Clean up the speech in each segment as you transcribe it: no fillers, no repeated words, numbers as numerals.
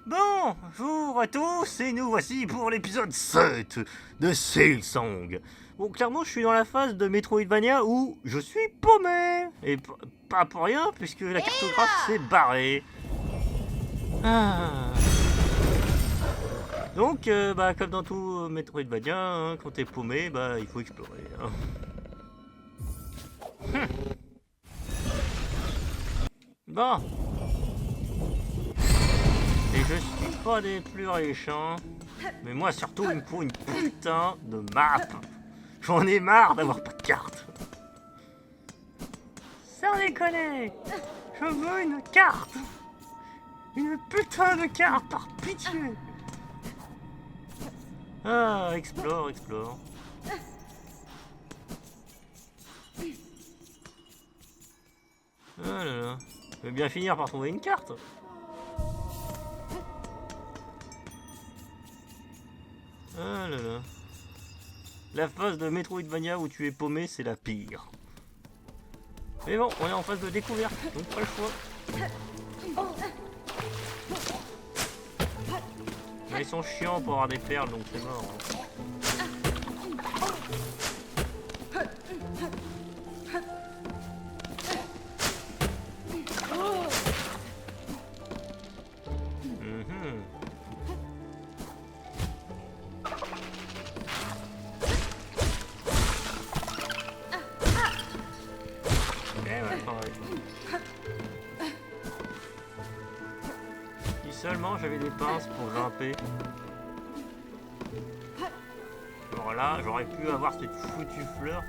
Bonjour à tous et nous voici pour l'épisode 7 de Silksong. Bon, clairement, je suis dans la phase de Metroidvania où je suis paumé. Et pas pour rien, puisque la cartographe s'est barrée. Ah. Donc, comme dans tout Metroidvania, hein, quand t'es paumé, il faut explorer. Hein. Bon. Et je suis pas des plus riches, hein. Mais moi surtout, il me faut une putain de map. J'en ai marre d'avoir pas de carte. Sans déconner. Je veux une carte. Une putain de carte, par pitié. Ah, explore. Ah là là. Je vais bien finir par trouver une carte. Ah là là. La phase de Metroidvania où tu es paumé, c'est la pire. Mais bon, on est en phase de découverte, donc pas le choix. Mais ils sont chiants pour avoir des perles, donc c'est mort. Hein. Si seulement j'avais des pinces pour grimper. Alors là, j'aurais pu avoir cette foutue fleur.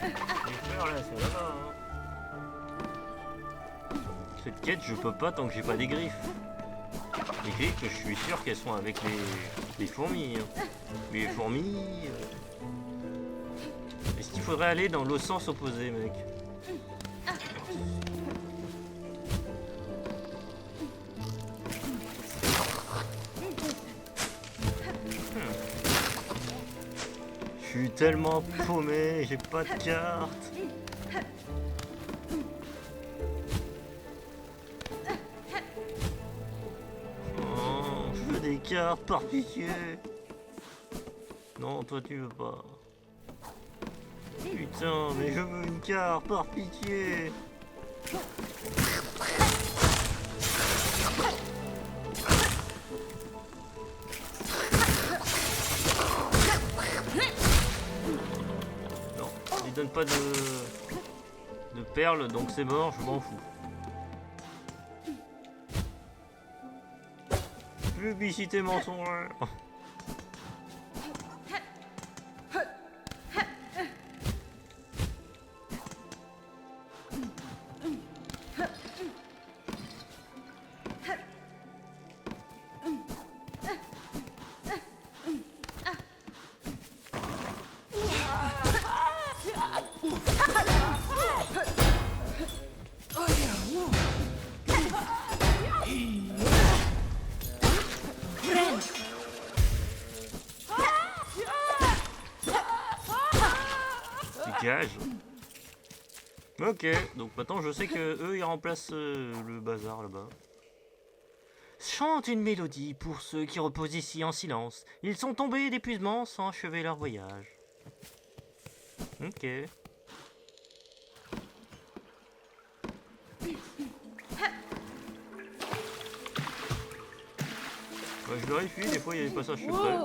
Les fleurs là, c'est là-bas. Hein. Cette quête, je peux pas tant que j'ai pas des griffes. Les griffes, je suis sûr qu'elles sont avec les fourmis. Hein. Mais les fourmis... Est-ce qu'il faudrait aller dans le sens opposé, mec? Je suis tellement paumé, j'ai pas de carte. Oh, je veux des cartes, par pitié. Non, toi tu veux pas. Putain, mais je veux une carte, par pitié. Non, il donne pas de perles, donc c'est mort, je m'en fous. Publicité mensongère. Ok, donc maintenant je sais que eux ils remplacent le bazar là-bas. Chante une mélodie pour ceux qui reposent ici en silence. Ils sont tombés d'épuisement sans achever leur voyage. Ok. Je vérifie, des fois il y a des passages secrets.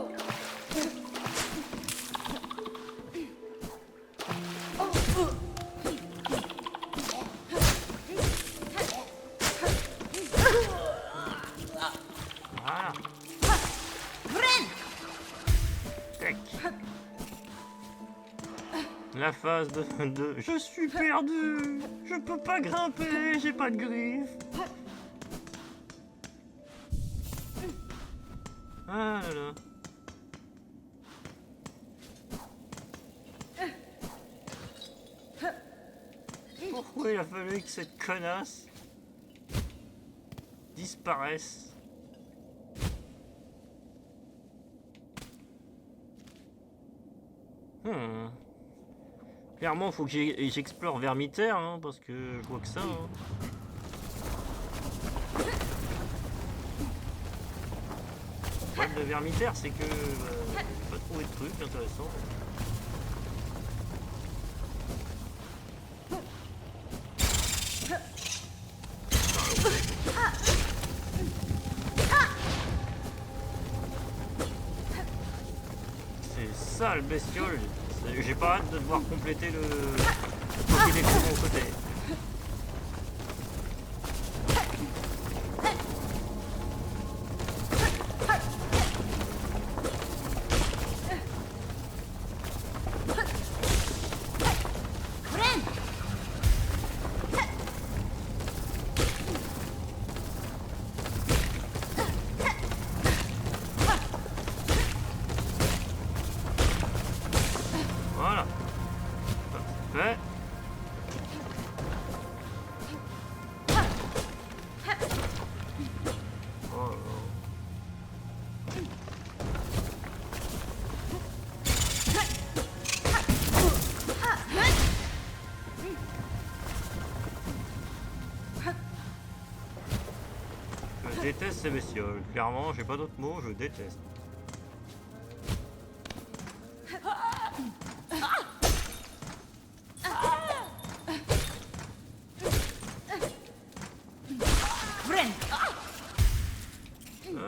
La phase de je suis perdu, je peux pas grimper, j'ai pas de griffes. Ah là là. Pourquoi il a fallu que cette connasse disparaisse? Clairement, faut que j'explore Vermitaire, hein, parce que je vois que ça. Hein. problème de Vermitaire, c'est que j'ai pas trouvé de truc intéressant. C'est ça le bestiole. J'ai pas hâte de devoir compléter le côté des de mon côté. Voilà. Parfait. Oh là. Je déteste ces bestioles. Clairement, j'ai pas d'autres mots, je déteste.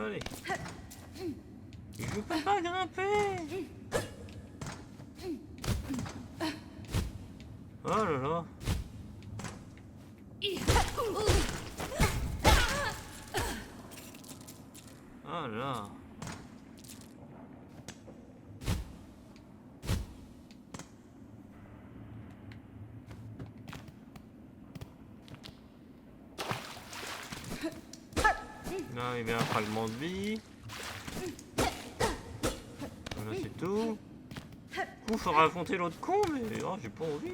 Allez. Je peux pas grimper. Oh là là. Oh là. Là, il y a un fragment de vie. Voilà, c'est tout. Il faudra affronter l'autre con, mais oh, j'ai pas envie.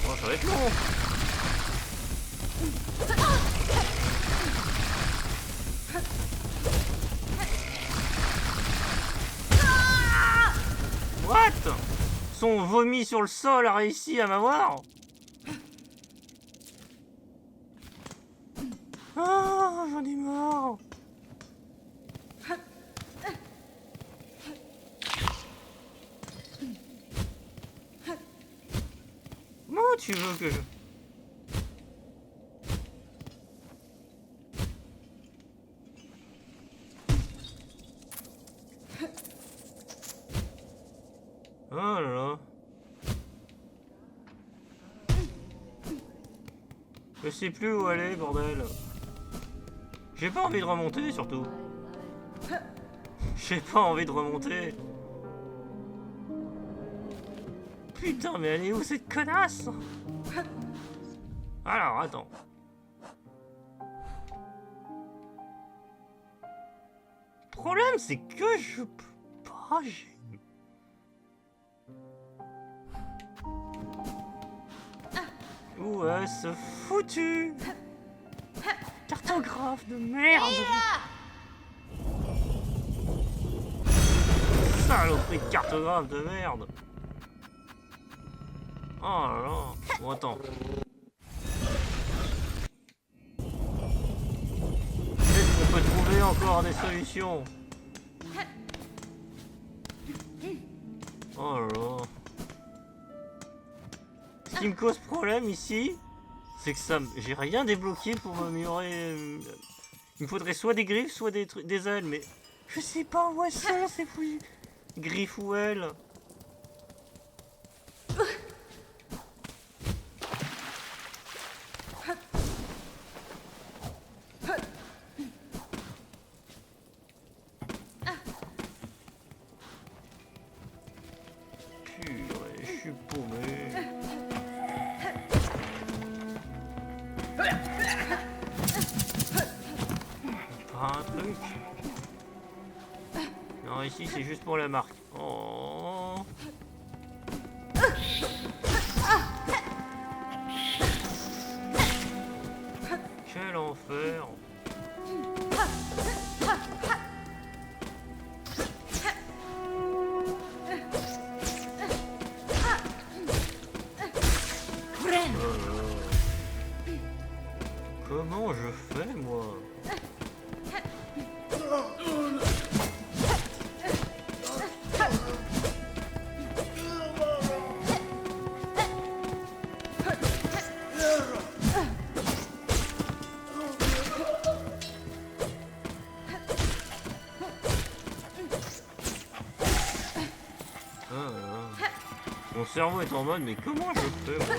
Oh, ça va être long. What? Son vomi sur le sol a réussi à m'avoir? Ah, j'en ai marre. Comment tu veux que je... Oh là là. Je sais plus où aller, bordel. J'ai pas envie de remonter, surtout. J'ai pas envie de remonter. Putain, mais elle est où cette connasse? Alors, attends. Le problème, c'est que je peux pas... Où est-ce foutu cartographe de merde? Saloperie de cartographe de merde. Oh là là. Bon, attends. Peut-être qu'on peut trouver encore des solutions. Oh là là. Ce qui me cause problème ici, c'est que ça, j'ai rien débloqué pour m'améliorer. Il me faudrait soit des griffes, soit des ailes, mais je sais pas où elles sont ces fouilles. Griffes ou ailes. Purée, je suis paumé. Pas un truc. Non, ici c'est juste pour la marque. Oh. Quel enfer. Comment je fais, moi? Mon cerveau est en mode, mais comment je fais, moi?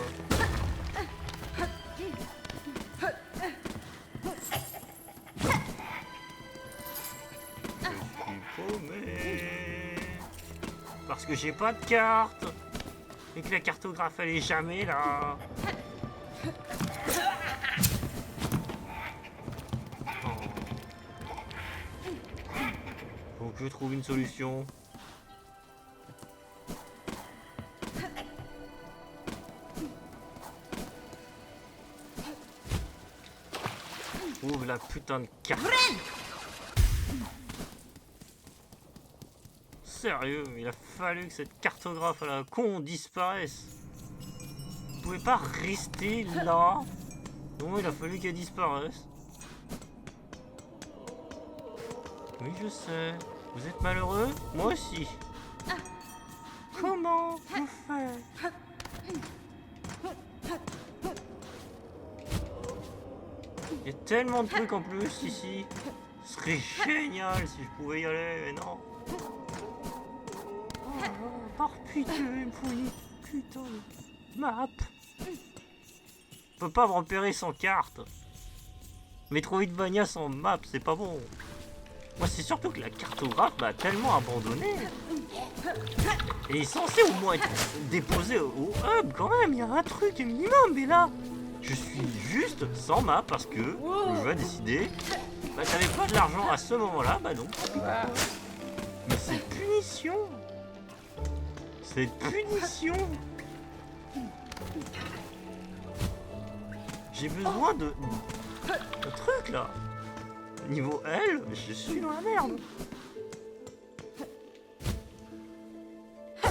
Parce que j'ai pas de carte et que la cartographe elle est jamais là. Oh. Faut que je trouve une solution. Trouve la putain de carte. Sérieux, il a fallu que cette cartographe à la con disparaisse. Vous pouvez pas rester là. Non, il a fallu qu'elle disparaisse. Oui, je sais. Vous êtes malheureux? Moi aussi. Comment vous faites? Il y a tellement de trucs en plus ici. Ce serait génial si je pouvais y aller, mais non. Par pitié, il me faut une putain de map. Je peux pas me repérer sans carte. Metroidvania sans map, c'est pas bon. Moi, c'est surtout que la cartographe m'a tellement abandonné. Elle est censée au moins être déposée au hub quand même. Il y a un truc minimum, mais là, je suis juste sans map parce que le jeu a décidé. Bah, t'avais pas de l'argent à ce moment-là, bah non. Mais c'est punition. Cette punition. J'ai besoin de truc là. Niveau L, je suis dans la merde. Le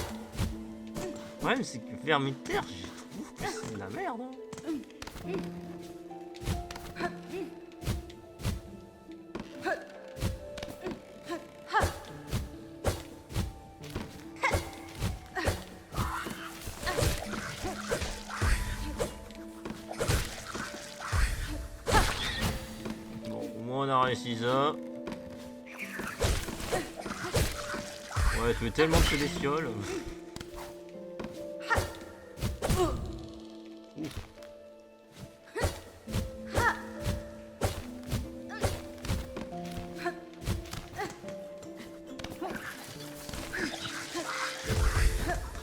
problème c'est que Vermintide, je trouve que c'est de la merde. Hein. On a réussi ça. Ouais, tu veux tellement que des fioles.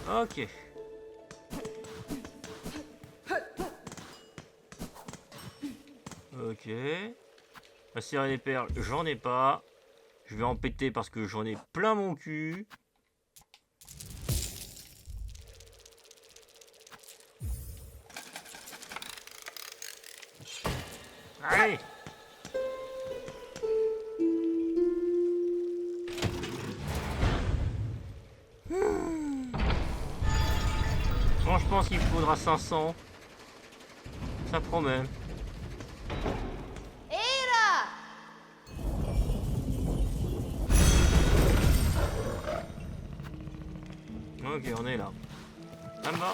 Ok. Ok. La cire et les perles, j'en ai pas. Je vais en péter parce que j'en ai plein mon cul. Allez! Bon, je pense qu'il faudra 500. Ça promet. Ok, on est là. Là-bas.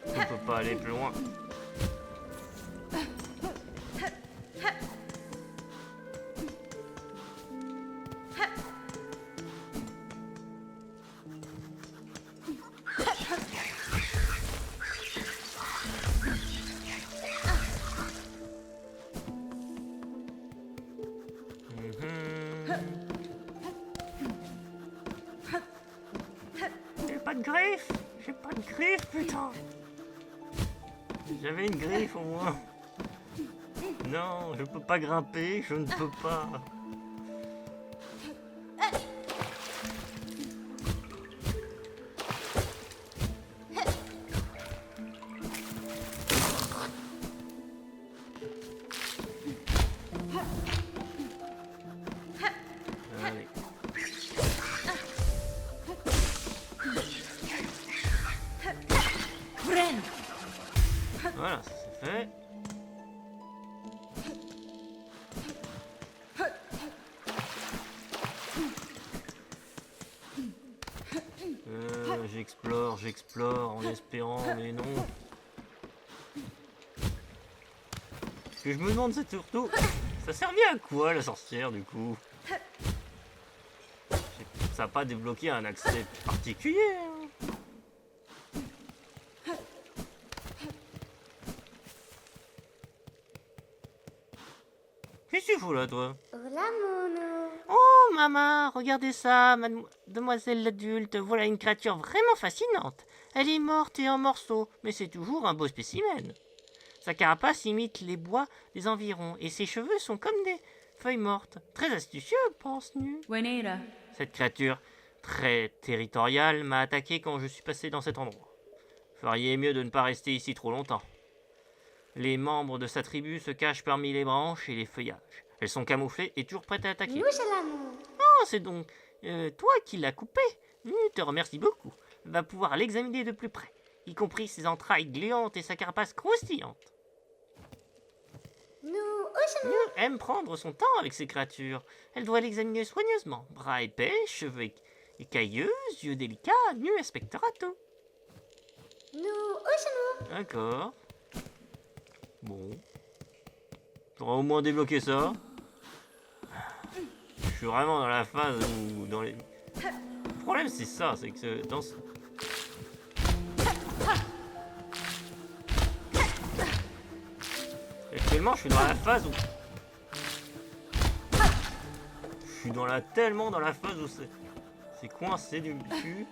On peut pas aller plus loin. J'ai pas de griffe. J'ai pas de griffe, putain. J'avais une griffe au moins. Non, je peux pas grimper, je ne peux pas. Allez. Voilà, ça c'est fait. J'explore en espérant, mais non. Ce que je me demande, c'est surtout, ça servait à quoi la sorcière du coup? Ça n'a pas débloqué un accès particulier. Hein. Qu'est-ce que tu fous là, toi? Hola, mono. Oh, maman, regardez ça, mademoiselle l'adulte. Voilà une créature vraiment fascinante. Elle est morte et en morceaux, mais c'est toujours un beau spécimen. Sa carapace imite les bois des environs et ses cheveux sont comme des feuilles mortes. Très astucieux, pense-nu. Buenera. Cette créature, très territoriale, m'a attaqué quand je suis passé dans cet endroit. Feriez mieux de ne pas rester ici trop longtemps. Les membres de sa tribu se cachent parmi les branches et les feuillages. Elles sont camouflées et toujours prêtes à attaquer. Nous, l'amour. Oh, c'est donc toi qui l'as coupé. Te remercie beaucoup. Va pouvoir l'examiner de plus près, y compris ses entrailles gluantes et sa carapace croustillante. Nous, Aime prendre son temps avec ces créatures. Elle doit l'examiner soigneusement. Bras épais, cheveux écailleux, yeux délicats, Nu inspectera tout. nous, D'accord. Bon. T'auras au moins débloqué ça. Je suis vraiment dans la phase où dans les... Le problème c'est ça, c'est que dans ce... Actuellement je suis dans la phase où... Je suis tellement dans la phase où c'est coincé du cul.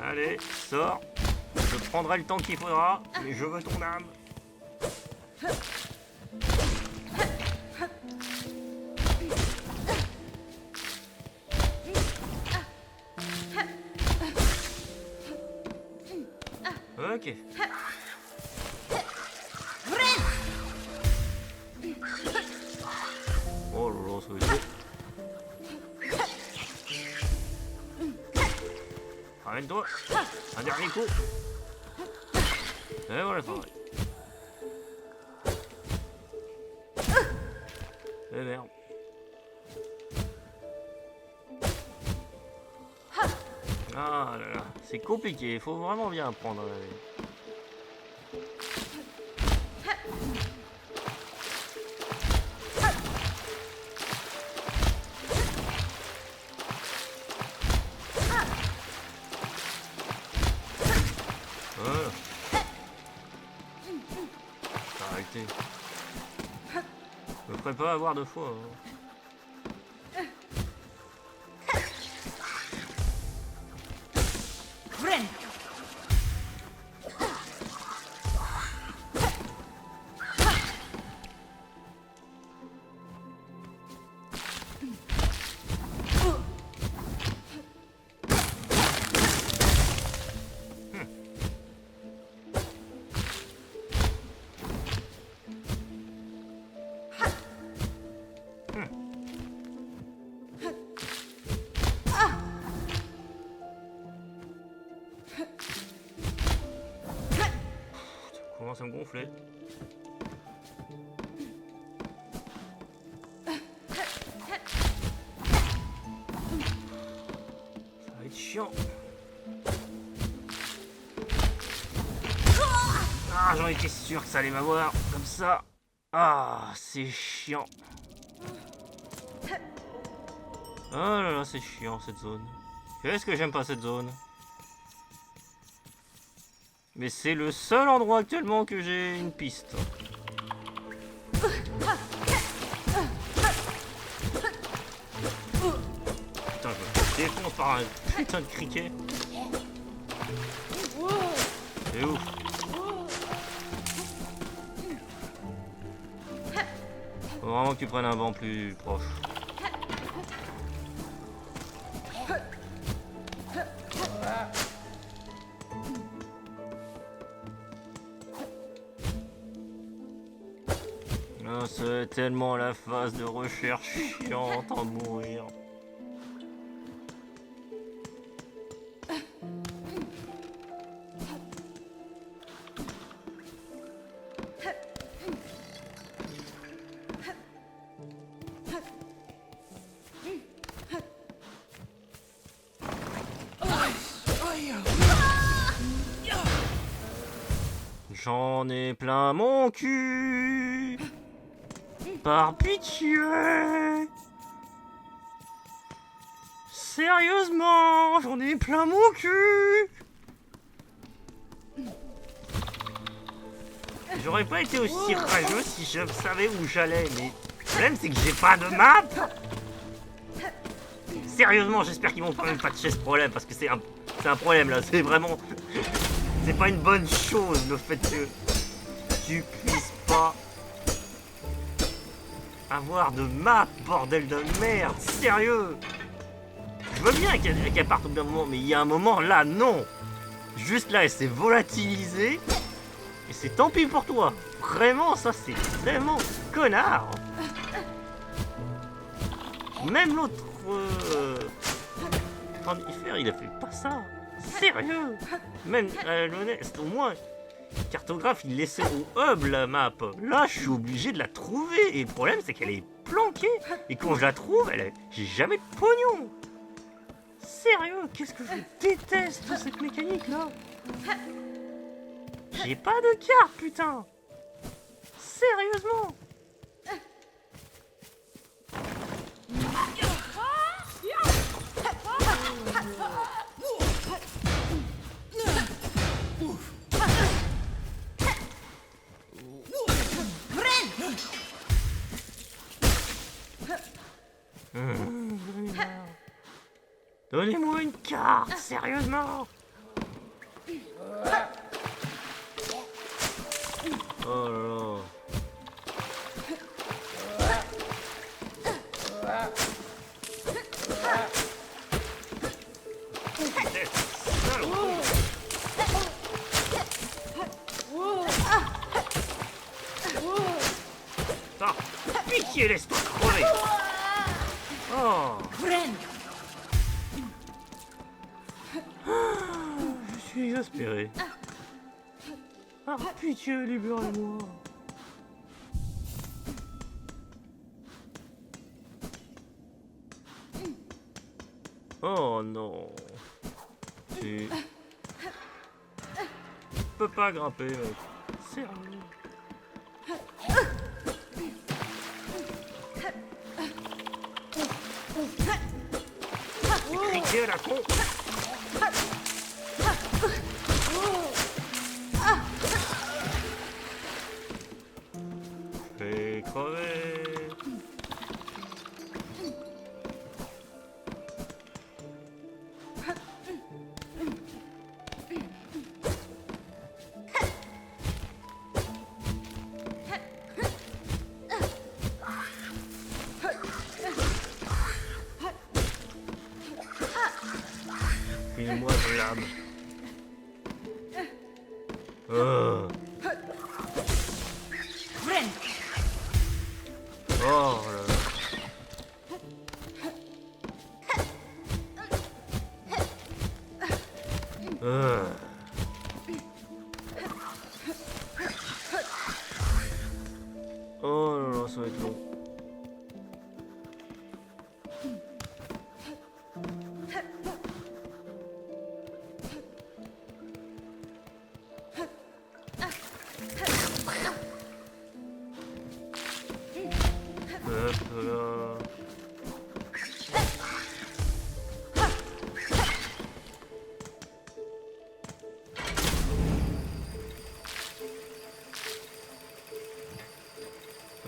Allez, sors. Je prendrai le temps qu'il faudra, mais je veux ton âme. Ok. Oh là là, ça va être beau. Ramène-toi. Un dernier coup. Et voilà, ça va. Eh merde. Ah là là, c'est compliqué, il faut vraiment bien apprendre. Voilà. Arrêtez. Je me ferai pas avoir deux fois. Hein. Commence à me gonfler. Ça va être chiant. Ah, j'en étais sûr que ça allait m'avoir comme ça. Ah, c'est chiant. Oh là là, c'est chiant cette zone. Qu'est-ce que j'aime pas cette zone. Mais c'est le seul endroit actuellement que j'ai une piste. Putain, je me défonce par un putain de criquet. C'est ouf. Faut vraiment que tu prennes un banc plus proche. Ah, c'est tellement la phase de recherche chiante à mourir. J'en ai plein mon cul. Par pitié. Sérieusement, j'en ai plein mon cul. J'aurais pas été aussi rageux si je savais où j'allais, mais le problème c'est que j'ai pas de map. Sérieusement, j'espère qu'ils vont quand même patcher ce problème parce que c'est un problème là, c'est vraiment... C'est pas une bonne chose le fait que tu puisses pas avoir de map, bordel de merde, sérieux. Je veux bien qu'elle parte au bout d'un moment, mais il y a un moment là, non. Juste là, elle s'est volatilisée et c'est tant pis pour toi. Vraiment, ça c'est vraiment connard. Même l'autre Tandifère, il a fait pas ça. Sérieux. Même l'honnête, au moins cartographe, il laissait au hub la map. Là, je suis obligé de la trouver. Et le problème, c'est qu'elle est planquée. Et quand je la trouve, j'ai jamais de pognon. Sérieux, qu'est-ce que je déteste cette mécanique-là. J'ai pas de carte, putain. Sérieusement. Donnez-moi une carte, sérieusement. Oh là là. Ah, pitié, laisse-toi crever. Oh. Je suis exaspéré. Ah, pitié, libérez-moi. Oh non. Tu peux pas grimper, mec. Sérieux. Criquet la con. Fais crever. File-moi de l'âme. Oh là là. Oh là là, ça va être long. Hop là.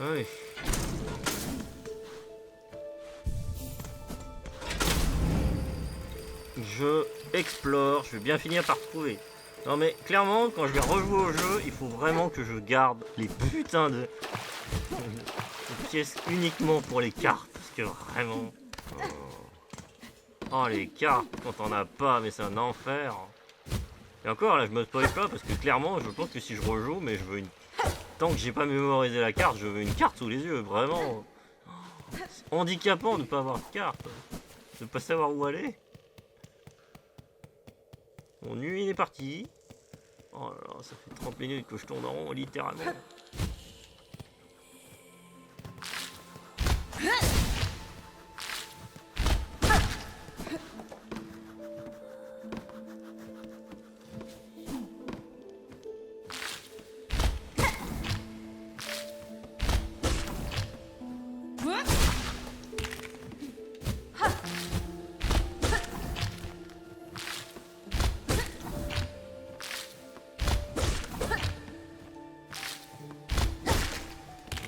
Oui. Je explore, je vais bien finir par trouver. Non mais clairement, quand je vais rejouer au jeu, il faut vraiment que je garde les putains de Une pièce uniquement pour les cartes, parce que vraiment... Oh, les cartes, quand t'en as pas, mais c'est un enfer. Et encore, là, je me spoil pas, parce que clairement, je pense que si je rejoue, mais je veux une... Tant que j'ai pas mémorisé la carte, je veux une carte sous les yeux, vraiment. C'est handicapant de pas avoir de carte. De pas savoir où aller. Bon, nuit, il est parti. Oh là là, ça fait 30 minutes que je tourne en rond, littéralement.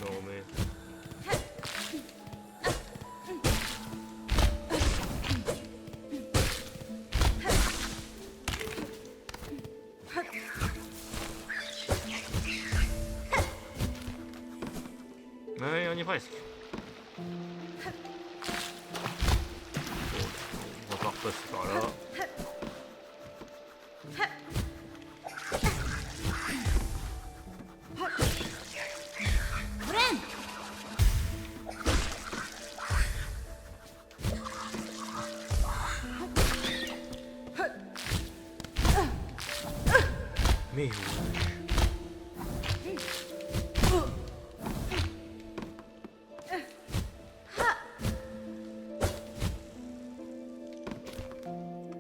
Non mais... Ouais, on y est presque. Bon, on va pas repasser par là. Mais ouais.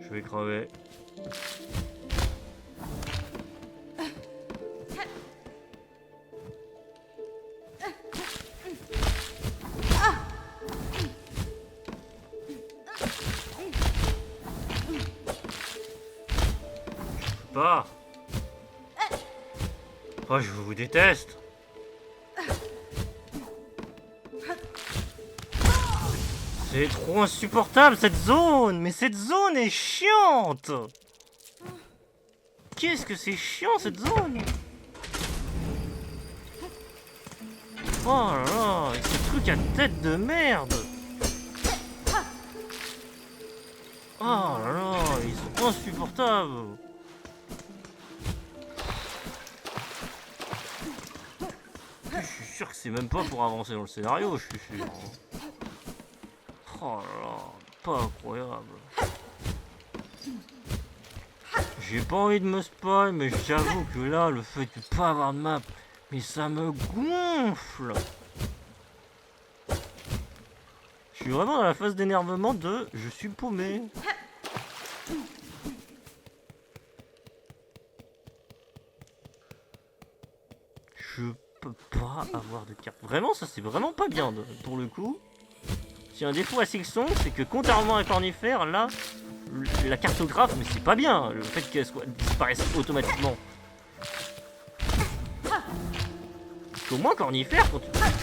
Je vais crever. Je peux pas. Oh, je vous déteste. C'est trop insupportable cette zone. Mais cette zone est chiante. Qu'est-ce que c'est chiant cette zone. Oh là là, et ce truc à tête de merde. Oh là là, ils sont insupportables. Je suis sûr que c'est même pas pour avancer dans le scénario, je suis sûr. Oh là là, pas incroyable. J'ai pas envie de me spoil, mais j'avoue que là, le fait de pas avoir de map, mais ça me gonfle. Je suis vraiment dans la phase d'énervement de je suis paumé. Je peux pas avoir de carte. Vraiment, ça c'est vraiment pas bien pour le coup. Si un défaut à Silksong, c'est que contrairement à Cornifère, là, la cartographe, mais c'est pas bien. Le fait qu'elle disparaisse automatiquement. Parce qu'au moins Cornifère, quand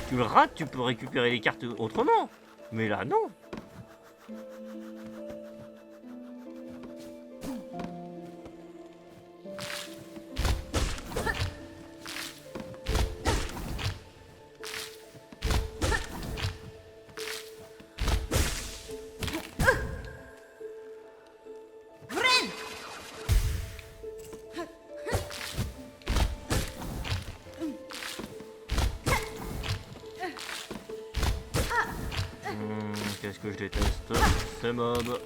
tu le rates, tu peux récupérer les cartes autrement. Mais là, non. Qu'est-ce que je déteste, ces mobs.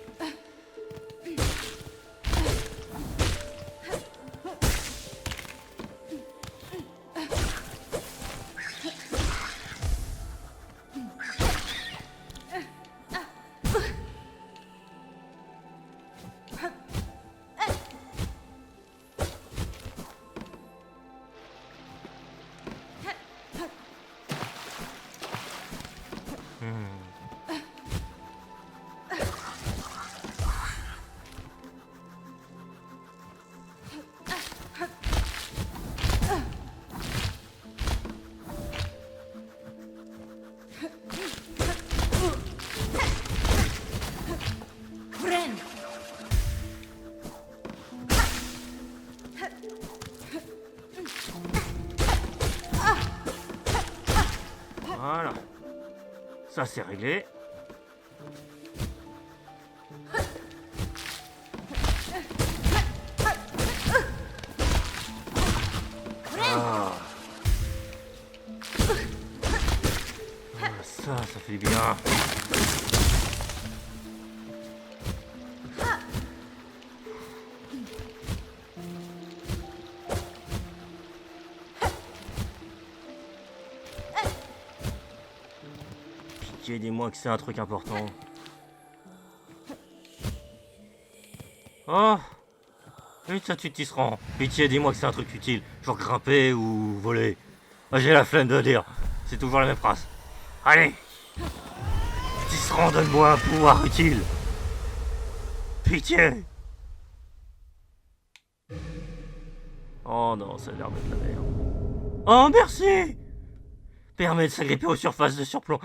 Voilà. Ça c'est réglé. Ah. Ça fait du bien. Pitié, dis-moi que c'est un truc important. Oh! Une statue de tisserand. Pitié, dis-moi que c'est un truc utile. Genre grimper ou voler. Ah, j'ai la flemme de le dire. C'est toujours la même phrase. Allez! Tisserand, donne-moi un pouvoir utile. Pitié! Oh non, ça a l'air d'être la merde. Oh, merci! Permet de s'agripper aux surfaces de surplomb.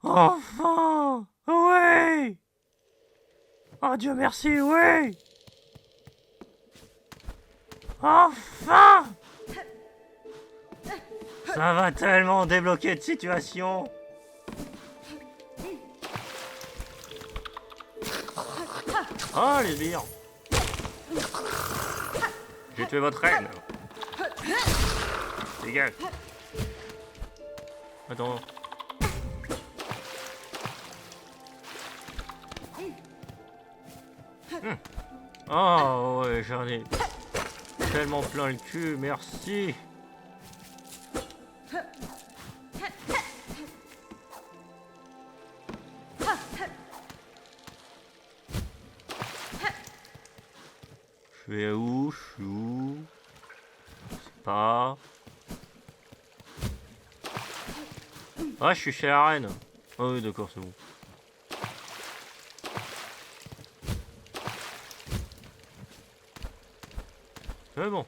Enfin! Oui! Oh Dieu merci, oui! Enfin! Ça va tellement débloquer de situation. Oh les sbires! J'ai tué votre reine. Dégage. Attends. Oh ouais, j'en ai tellement plein le cul, merci. Je vais où? Je suis où? Je sais pas. Ah, je suis chez la reine. Ah oui, d'accord, c'est bon. C'est bon.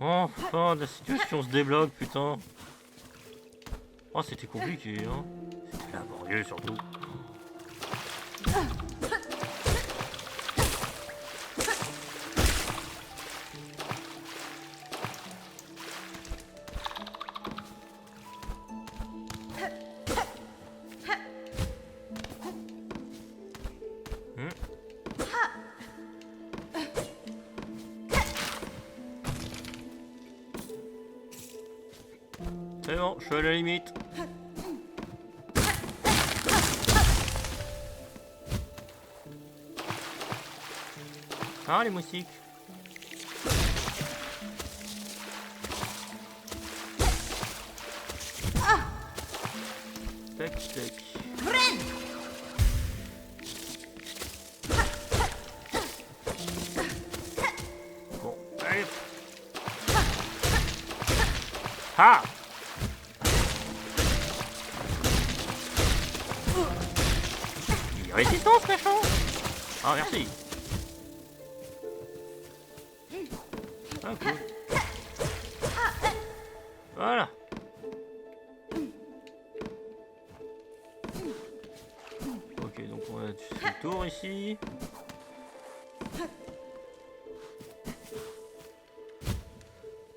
Enfin, la situation se débloque, putain. Oh, c'était compliqué, hein. C'était laborieux, surtout. C'est bon, je suis à la limite. Ah, les moustiques. Tac, tac. Bon, allez. Ah! Il y a résistance, méchant! Ah, merci. Ah, cool. Voilà. Ok, donc on a fait le tour ici.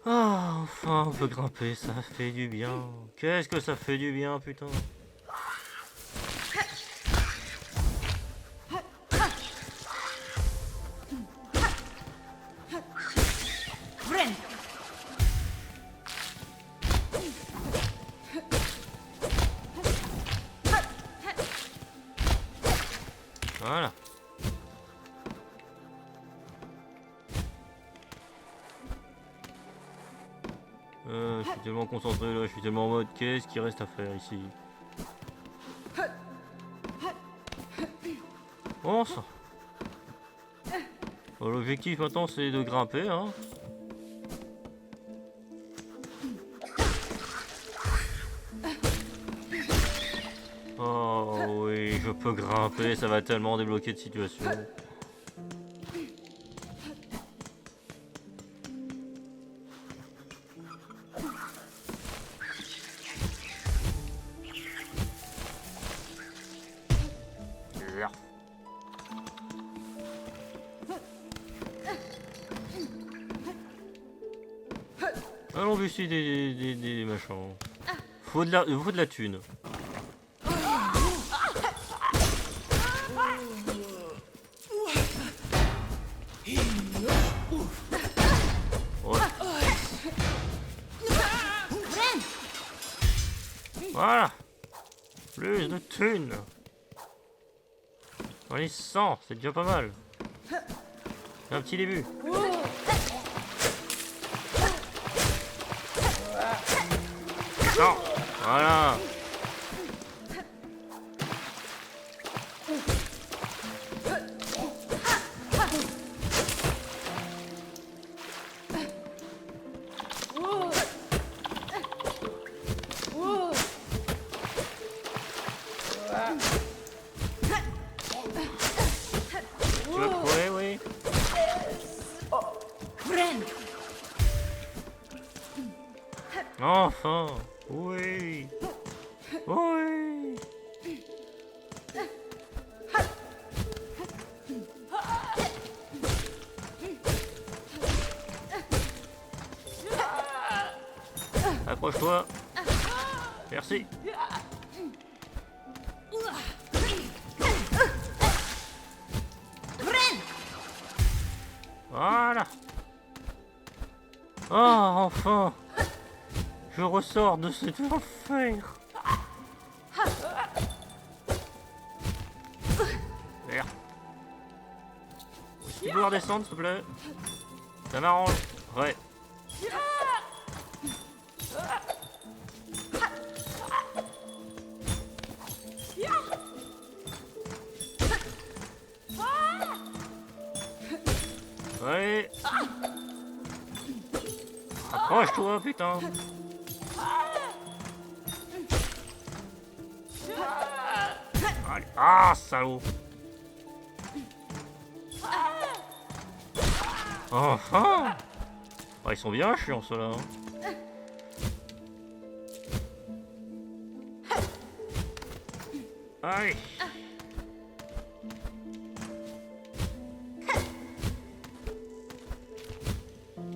Ah, enfin, on peut grimper, ça fait du bien. Qu'est-ce que ça fait du bien, putain. Voilà. Je suis tellement concentré là, je suis tellement en mode qu'est-ce qu'il reste à faire ici. Bon ça. Bon, l'objectif maintenant c'est de grimper hein. Oh oui, je peux grimper, ça va tellement débloquer de situation. Allons ici des machins. faut de la thune. Ouais. Voilà. Plus de thunes. On les 100, c'est déjà pas mal. C'est un petit début. Non, voilà. Tu veux courir, oui. Enfin, oui. Oui. Approche-toi. Merci. Voilà. Ah, enfin. Je ressors de cet enfer. Merde. Est-ce que tu peux redescendre, s'il te plaît? Ça m'arrange. Ouais. Ouais. Approche-toi, putain. Allez. Ah, salaud. Enfin. Oh, ils sont bien chiants, ceux-là. Allez.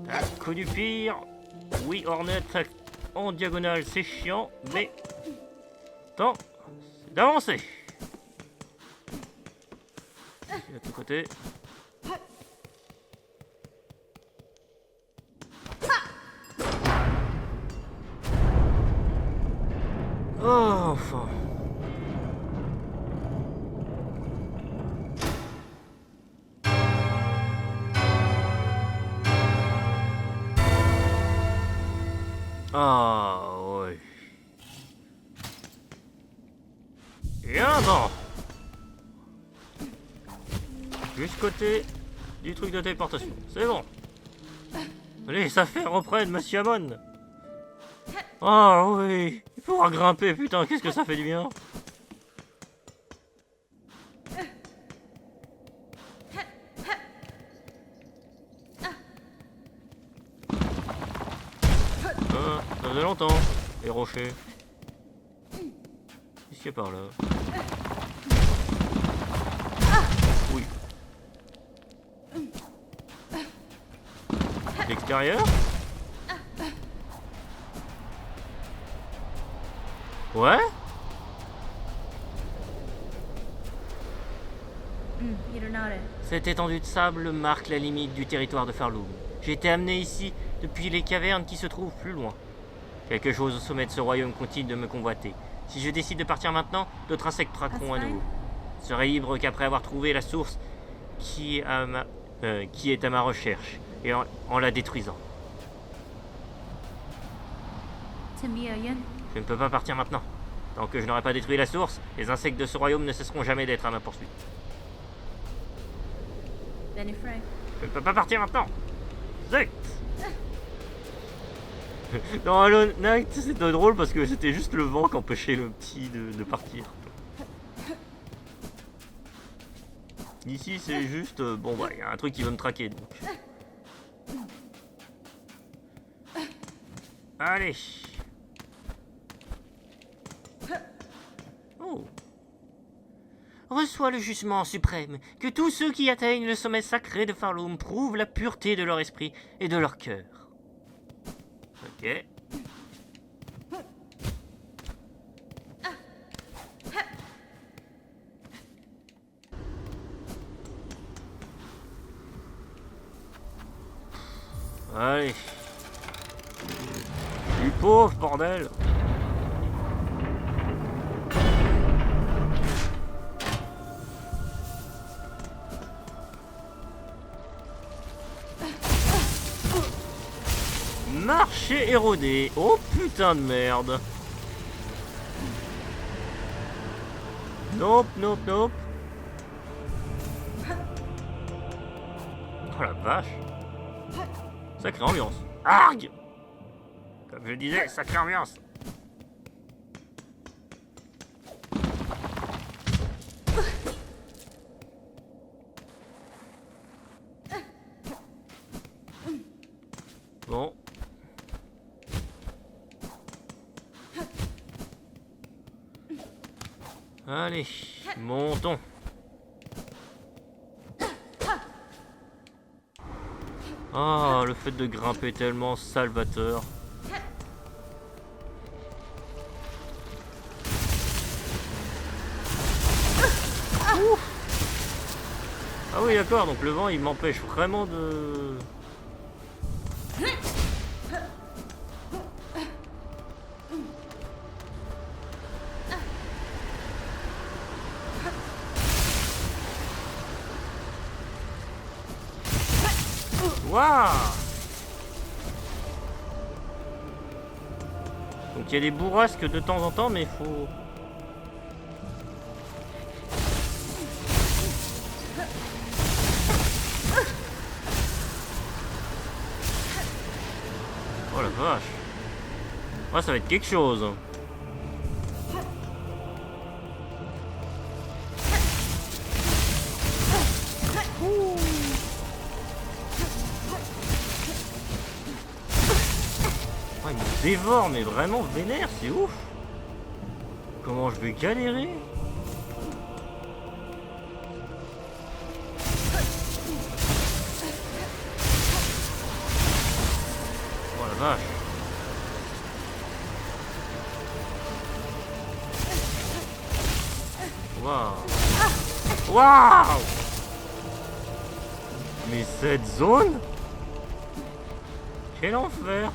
T'as connu pire. Oui, Hornet en diagonale, c'est chiant, mais... Temps, c'est d'avancer. De tous côtés. Oh, enfin. Ah, ouais. Et un banc. Juste côté du truc de téléportation. C'est bon. Les affaires reprennent, monsieur Amon. Ah oui. Il pourra grimper, putain, qu'est-ce que ça fait du bien. Ça faisait longtemps, les rochers. Qu'est-ce qu'il y a par là? Oui. L'extérieur? Ouais? Cette étendue de sable marque la limite du territoire de Farloom. J'ai été amené ici depuis les cavernes qui se trouvent plus loin. Quelque chose au sommet de ce royaume continue de me convoiter. Si je décide de partir maintenant, d'autres insectes traqueront à nouveau. Je serai libre qu'après avoir trouvé la source qui est à ma recherche, et en la détruisant. Je ne peux pas partir maintenant. Tant que je n'aurai pas détruit la source, les insectes de ce royaume ne cesseront jamais d'être à ma poursuite. Je ne peux pas partir maintenant. Zut. Dans Hollow Knight, c'était drôle parce que c'était juste le vent qui empêchait le petit de partir. Ici, c'est juste... bon, bah, il y a un truc qui veut me traquer, donc. Allez. Oh. Reçois le jugement suprême, que tous ceux qui atteignent le sommet sacré de Farloom prouvent la pureté de leur esprit et de leur cœur. Ok. Allez. Je suis pauvre, bordel. Marché érodé. Oh putain de merde. Nope, nope, nope. Oh la vache. Sacrée ambiance. Arg! Comme je disais, sacrée ambiance. Bon. Allez, montons. Ah, le fait de grimper est tellement salvateur. Ouf. Ah oui, d'accord, donc le vent il m'empêche vraiment de... Waouh! Donc il y a des bourrasques de temps en temps, mais il faut... Oh la vache! Ouais, ça va être quelque chose. Oh, il me dévore, mais vraiment vénère, c'est ouf! Comment je vais galérer? Oh la vache! Waouh! Waouh! Mais cette zone? Quel enfer!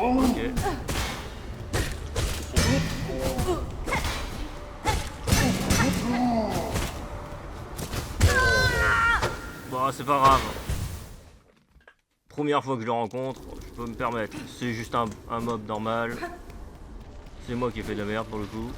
Ok. Bon, c'est pas grave. Première fois que je le rencontre, je peux me permettre. C'est juste un mob normal. C'est moi qui ai fait de la merde pour le coup.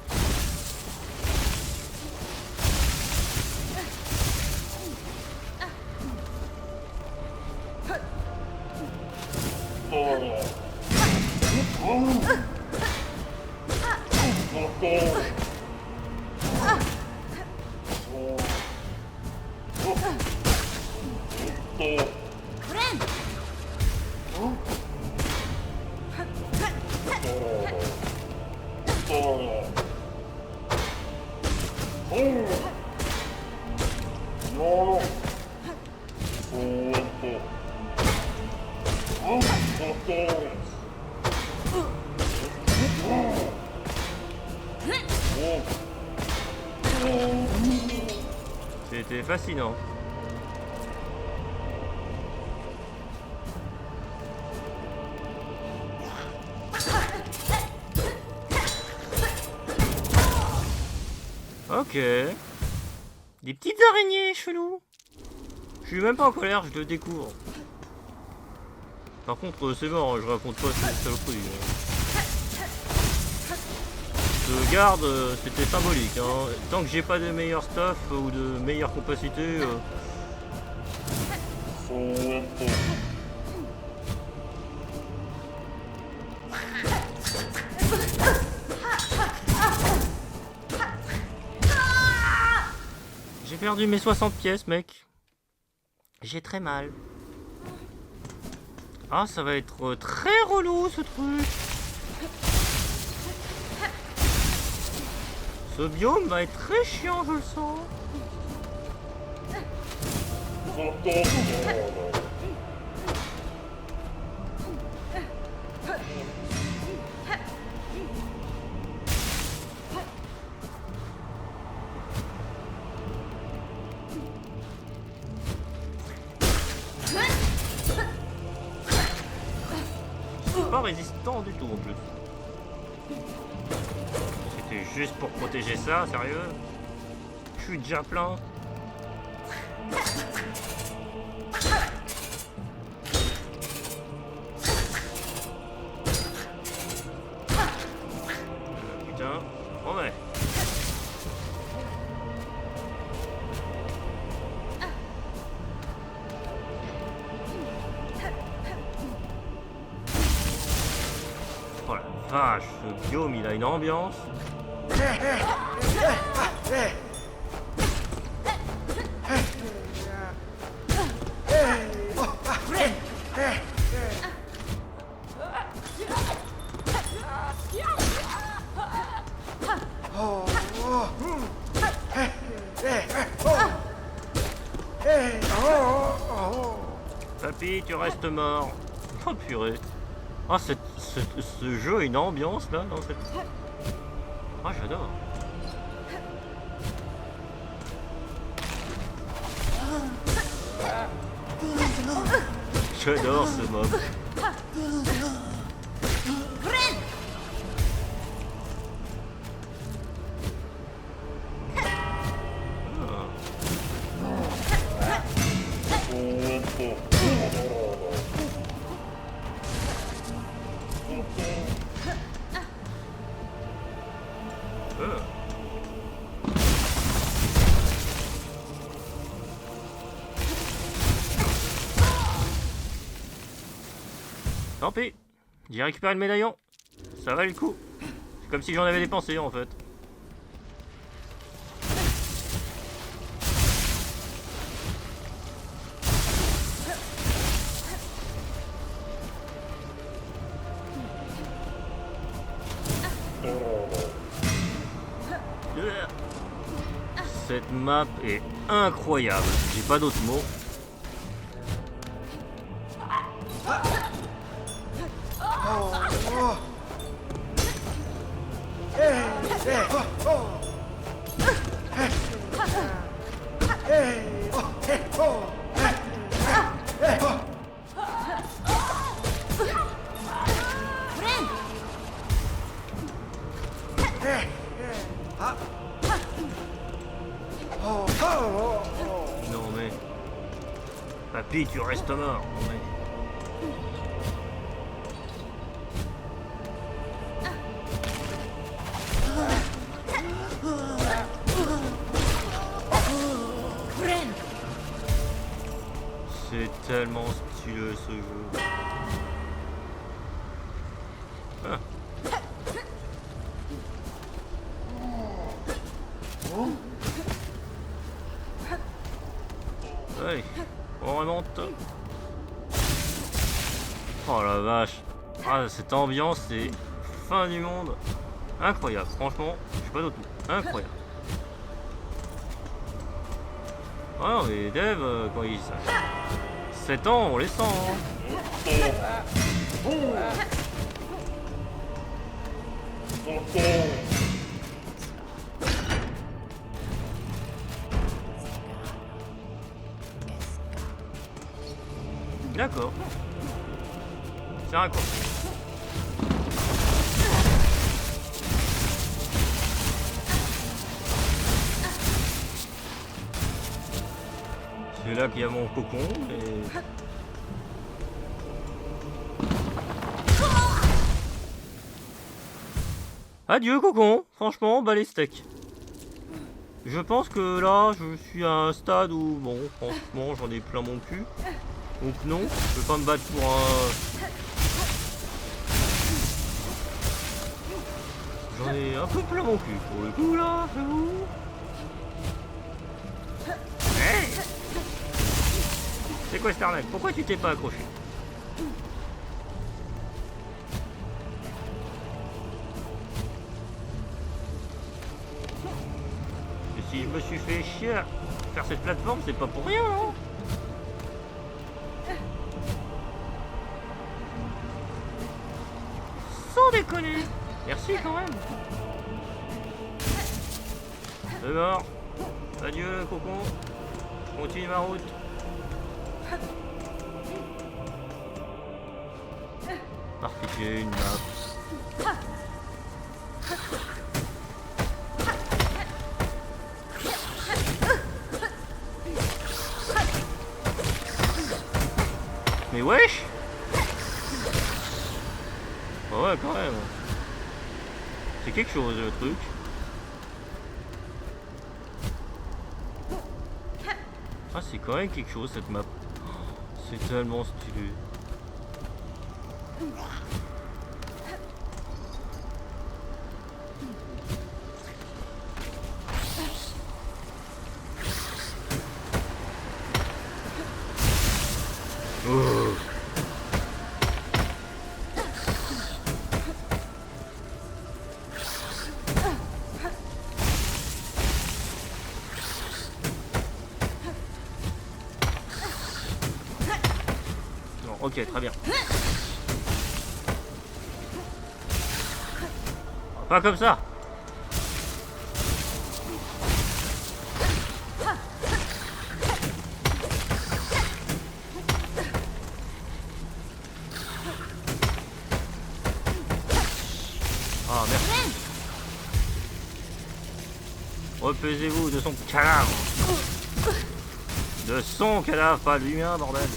C'était fascinant. Ok. Des petites araignées chelou. Je suis même pas en colère, je le découvre. Par contre, c'est bon, je raconte pas cette saloperie. Je garde, c'était symbolique. Hein. Tant que j'ai pas de meilleur stuff ou de meilleure capacité. J'ai perdu mes 60 pièces, mec. J'ai très mal. Ah, ça va être très relou ce truc. Ce biome va être très chiant, je le sens. pas résistant du tout en plus. C'était juste pour protéger ça, sérieux? Je suis déjà plein. Putain, bon ouais. Oh la vache, ce biome il a une ambiance. Papy, tu restes mort. Oh purée. Ah, ce jeu a une ambiance là dans cette... Ah, j'adore. J'adore ce mob. Tant pis, j'ai récupéré le médaillon. Ça va le coup. C'est comme si j'en avais dépensé en fait. Cette map est incroyable. J'ai pas d'autres mots. Non mais... Papy, tu restes mort. Non, mais... C'est tellement stylé ce jeu. Ah. Allez, on remonte. Oh la vache. Ah, cette ambiance, c'est fin du monde. Incroyable, franchement, je sais pas d'autre mot. Incroyable. Ah non, mais Dev, quand il... 7 ans, on les sent. D'accord. C'est un quoi. C'est là qu'il y a mon cocon et... Adieu cocon, franchement, bah les steaks. Je pense que là, je suis à un stade où, bon, franchement, j'en ai plein mon cul. Donc non, je vais pas me battre pour un... J'en ai un peu plein mon cul, pour le coup là, j'avoue. Hey, c'est quoi cette arnaque? Pourquoi tu t'es pas accroché? Et si je me suis fait chier à faire cette plateforme, c'est pas pour rien, hein. Sans déconner. Merci quand même. C'est mort. Adieu cocon. Je continue ma route. RPG, une map. Mais wesh! Oh ouais, quand même. C'est quelque chose le truc. Ah, c'est quand même quelque chose cette map. C'est tellement stylé. Oh. Non, ok, très bien. Pas comme ça. Ah, merci. Reposez-vous de son cadavre. De son cadavre, pas du mien, bordel.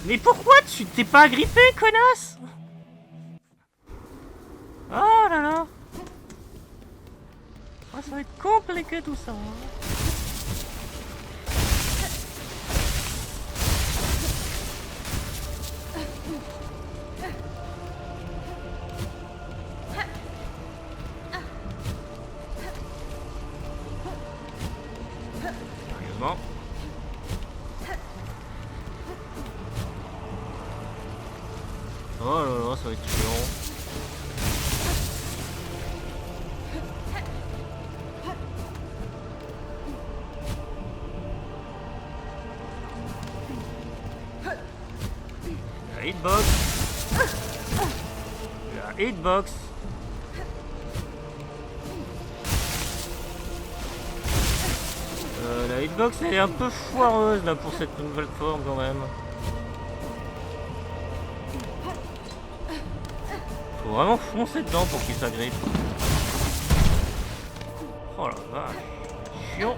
Mais pourquoi tu t'es pas agrippé, connasse? Oh là là. Ah, ça va être compliqué tout ça. Sérieusement. Oh là là, ça va être chiant. La hitbox. La hitbox. La hitbox elle est un peu foireuse là pour cette nouvelle forme quand même. Faut vraiment foncer dedans pour qu'il s'agrippe. Oh la vache. Chiant.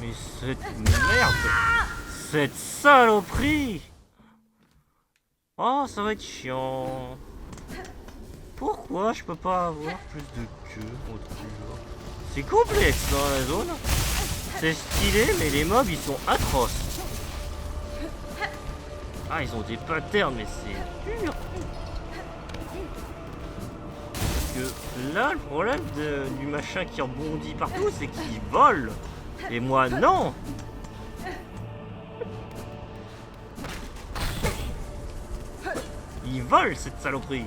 Mais cette merde. Cette saloperie. Oh, ça va être chiant. Pourquoi je peux pas avoir plus de queue autour? C'est complexe dans la zone. C'est stylé, mais les mobs ils sont atroces. Ah, ils ont des patterns, mais c'est dur. Parce que là, le problème du machin qui rebondit partout, c'est qu'il vole. Et moi, non. Il vole cette saloperie.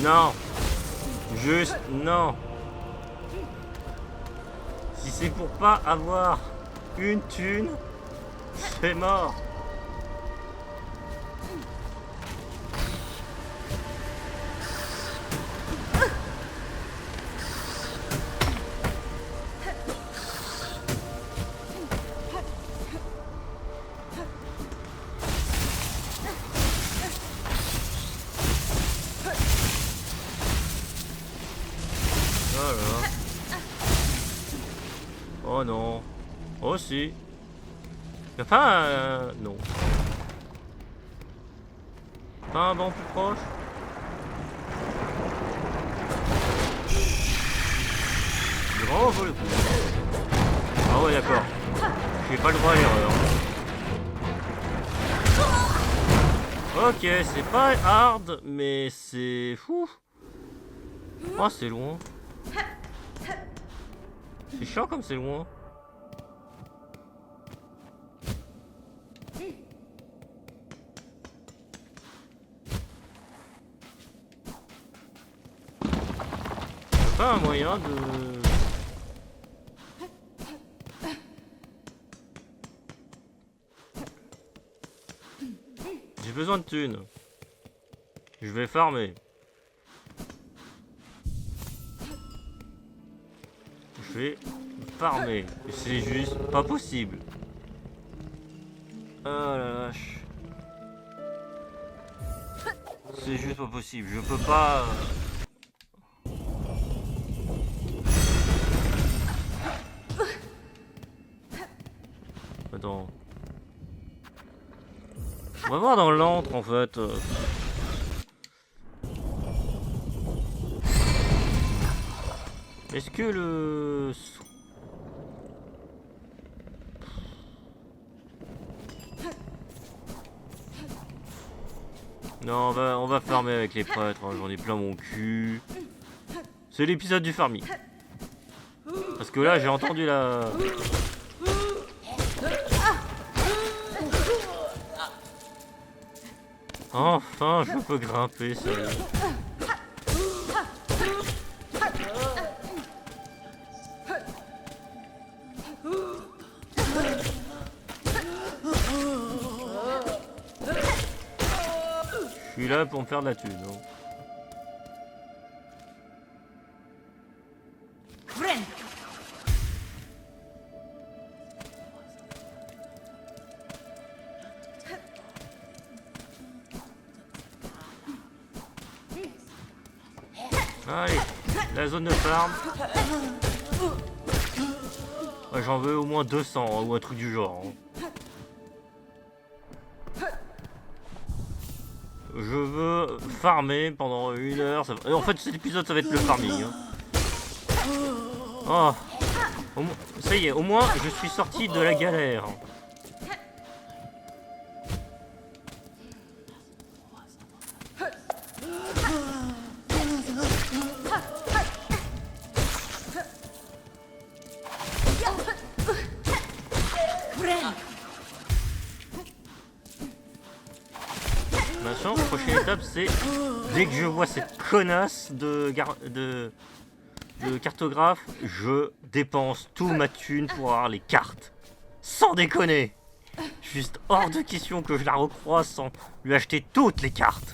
Non. Juste non. Si c'est pour pas avoir une thune, c'est mort. Oh non. Oh si. Enfin, non. Pas un banc plus proche. J'ai vraiment volé le coup. Ah ouais d'accord. J'ai pas le droit à l'erreur. Ok, c'est pas hard, mais c'est fou. Oh c'est loin. C'est chiant comme c'est loin. pas un moyen de... J'ai besoin de thunes. Je vais farmer. Je vais farmer. C'est juste pas possible. Oh la vache. C'est juste pas possible. Je peux pas... Attends. On va voir dans l'antre en fait. Est-ce que le... Non, on va farmer avec les prêtres, hein, j'en ai plein mon cul. C'est l'épisode du farming. Parce que là, j'ai entendu la... Enfin, je peux grimper, ça. Je suis là pour me faire de la thune. Hein. Allez, la zone de farm. Ouais, j'en veux au moins 200 hein, ou un truc du genre. Hein. Je veux farmer pendant 1 heure. Ça... En fait, cet épisode, ça va être le farming. Hein. Oh. Ça y est, au moins, je suis sorti de la galère. Machin, prochaine étape, c'est dès que je vois cette connasse de cartographe, je dépense tout ma thune pour avoir les cartes. Sans déconner. Juste hors de question que je la recroise sans lui acheter toutes les cartes.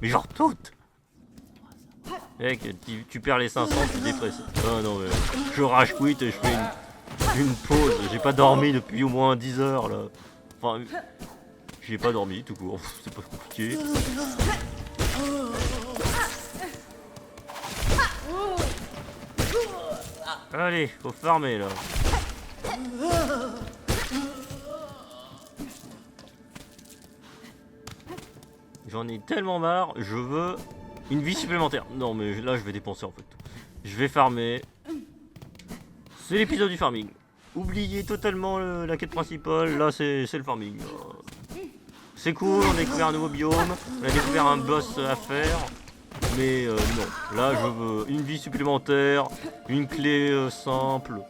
Mais genre toutes. Mec, tu perds les 500, tu dépresses. Oh non mais je rage quit et je fais une pause. J'ai pas dormi depuis au moins 10 heures là. Enfin, j'ai pas dormi tout court. C'est pas compliqué. Allez, faut farmer là. J'en ai tellement marre, je veux une vie supplémentaire. Non mais là je vais dépenser en fait. Je vais farmer. C'est l'épisode du farming. Oubliez totalement la quête principale, là c'est le farming. C'est cool, on a découvert un nouveau biome, on a découvert un boss à faire. Mais non, là je veux une vie supplémentaire, une clé simple.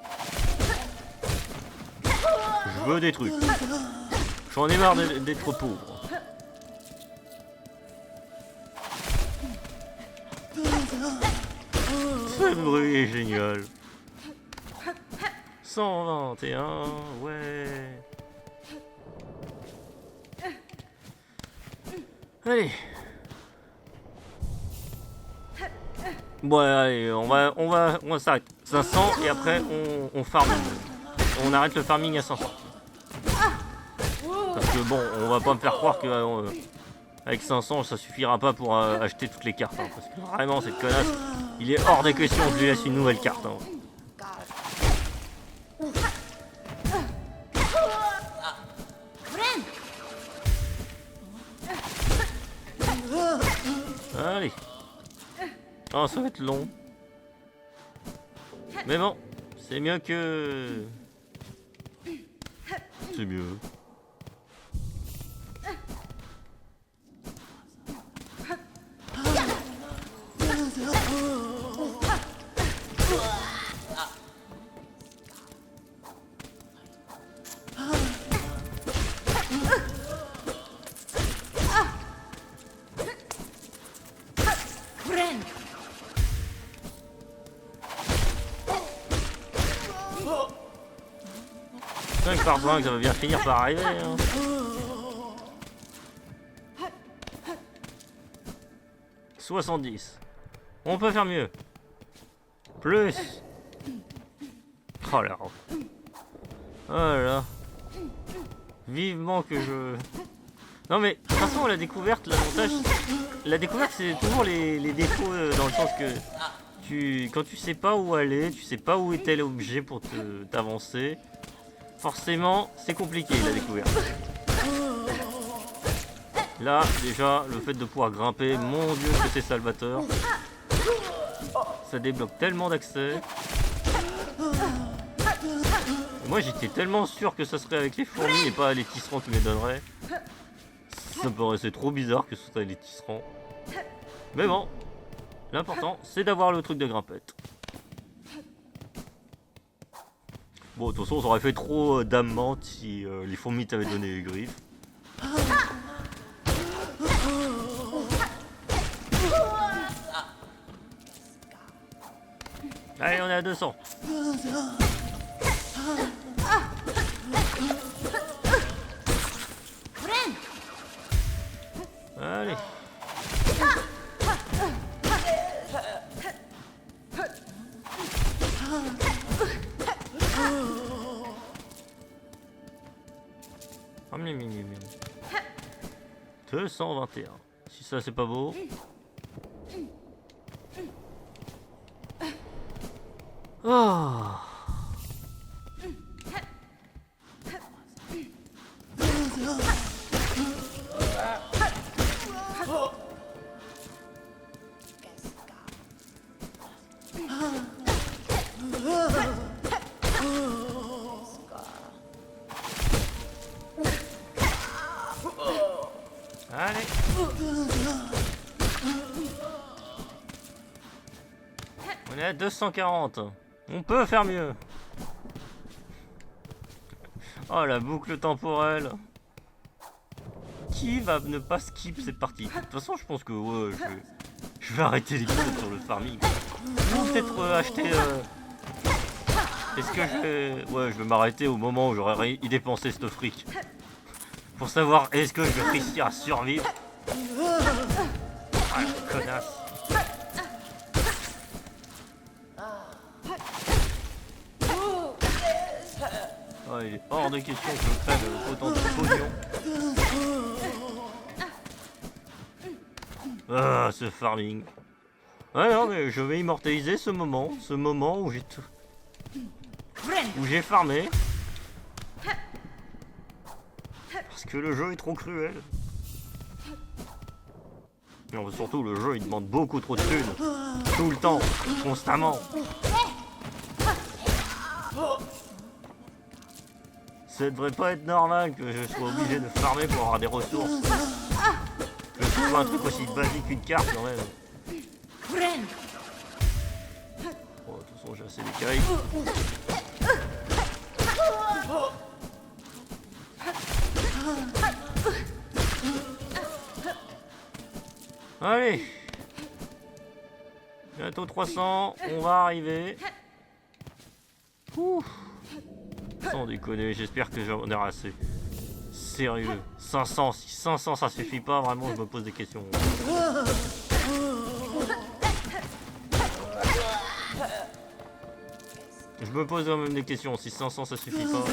Je veux des trucs. J'en ai marre d'être pauvre. Ce bruit est génial. 121, ouais. Allez. Bon allez, on va s'arrêter. 500 et après on farm. On arrête le farming à 500. Parce que bon, on va pas me faire croire que avec 500 ça suffira pas pour acheter toutes les cartes. Hein, parce que vraiment cette connasse, il est hors des questions que je lui laisse une nouvelle carte. Hein. Allez. Oh, ça va être long. Mais bon, c'est mieux que... C'est mieux. 5 par 5, ça va bien finir par arriver. Hein. « 70. On peut faire mieux. Plus. Oh là. Oh là. Vivement que je... Non mais, de toute façon, la découverte, l'avantage... La découverte, c'est toujours les défauts dans le sens que... Quand tu sais pas où aller, tu sais pas où est tel objet pour t'avancer, forcément, c'est compliqué la découverte. Là, déjà, le fait de pouvoir grimper, mon dieu que c'est salvateur. Ça débloque tellement d'accès. Moi, j'étais tellement sûr que ça serait avec les fourmis et pas les tisserands qui me les donneraient. Ça me paraissait trop bizarre que ce soit les tisserands. Mais bon, l'important, c'est d'avoir le truc de grimpette. Bon, de toute façon, ça aurait fait trop d'amante si les fourmis t'avaient donné les griffes. Allez, on est à 200. Allez. Ah, 221. Si ça c'est pas beau. Oh. Allez. On est à 240. On peut faire mieux. Oh la boucle temporelle. Qui va ne pas skip cette partie? De toute façon je pense que ouais, je vais arrêter l'épisode sur le farming. Ou peut-être acheter... Est-ce que je vais... Ouais, je vais m'arrêter au moment où j'aurai dépensé ce fric. Pour savoir est-ce que je vais réussir à survivre. Ah, connasse. Oh, il est hors de question que je crève autant de pognon. Ah, ce farming. Ah non, mais je vais immortaliser ce moment où j'ai tout... où j'ai farmé. Parce que le jeu est trop cruel. Non, surtout le jeu il demande beaucoup trop de thunes. Tout le temps, constamment. Ça devrait pas être normal que je sois obligé de farmer pour avoir des ressources. Que ce soit un truc aussi basique qu'une carte quand même. Bon, de toute façon j'ai assez d'écailles. Allez. Bientôt 300, on va arriver. Ouh. Sans déconner, j'espère que j'en ai assez. Sérieux, 500, si 500 ça suffit pas, vraiment je me pose des questions. Je me pose quand même des questions, si 500 ça suffit pas.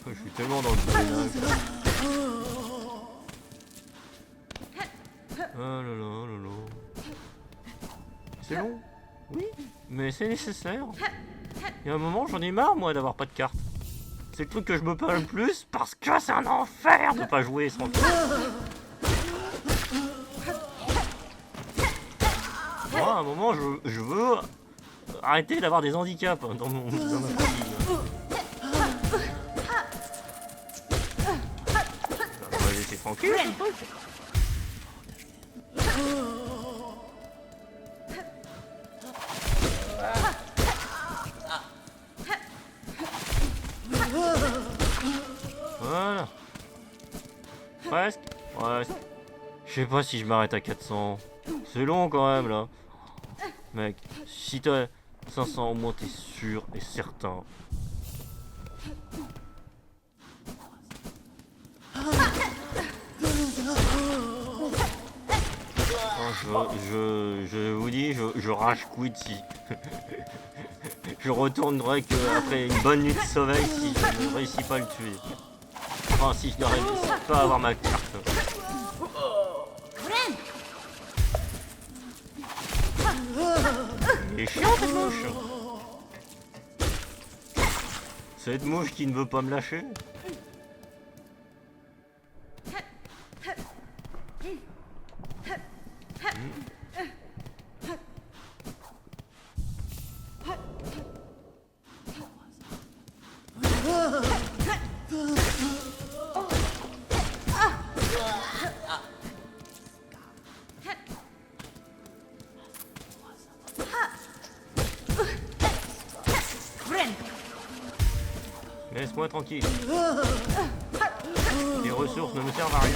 Je suis tellement dans le bourrinage. Ah là là là là. C'est long? Oui, mais c'est nécessaire. Il y a un moment, j'en ai marre, moi, d'avoir pas de carte. C'est le truc que je me plains le plus parce que c'est un enfer de pas jouer sans carte. Moi, à un moment, je veux arrêter d'avoir des handicaps dans ma partie. On va laisser tranquille. Voilà. sais pas si je m'arrête à 400. C'est long quand même là. Mec, si t'as 500 au moins t'es sûr et certain. Oh, je vous dis, je rage quit si. Je retournerai qu'après une bonne nuit de sommeil si je ne réussis pas à le tuer. Enfin, si je ne réussis pas à avoir ma carte. Il est chiant cette mouche. Cette mouche qui ne veut pas me lâcher. Laisse-moi tranquille. Les ressources ne me servent à rien.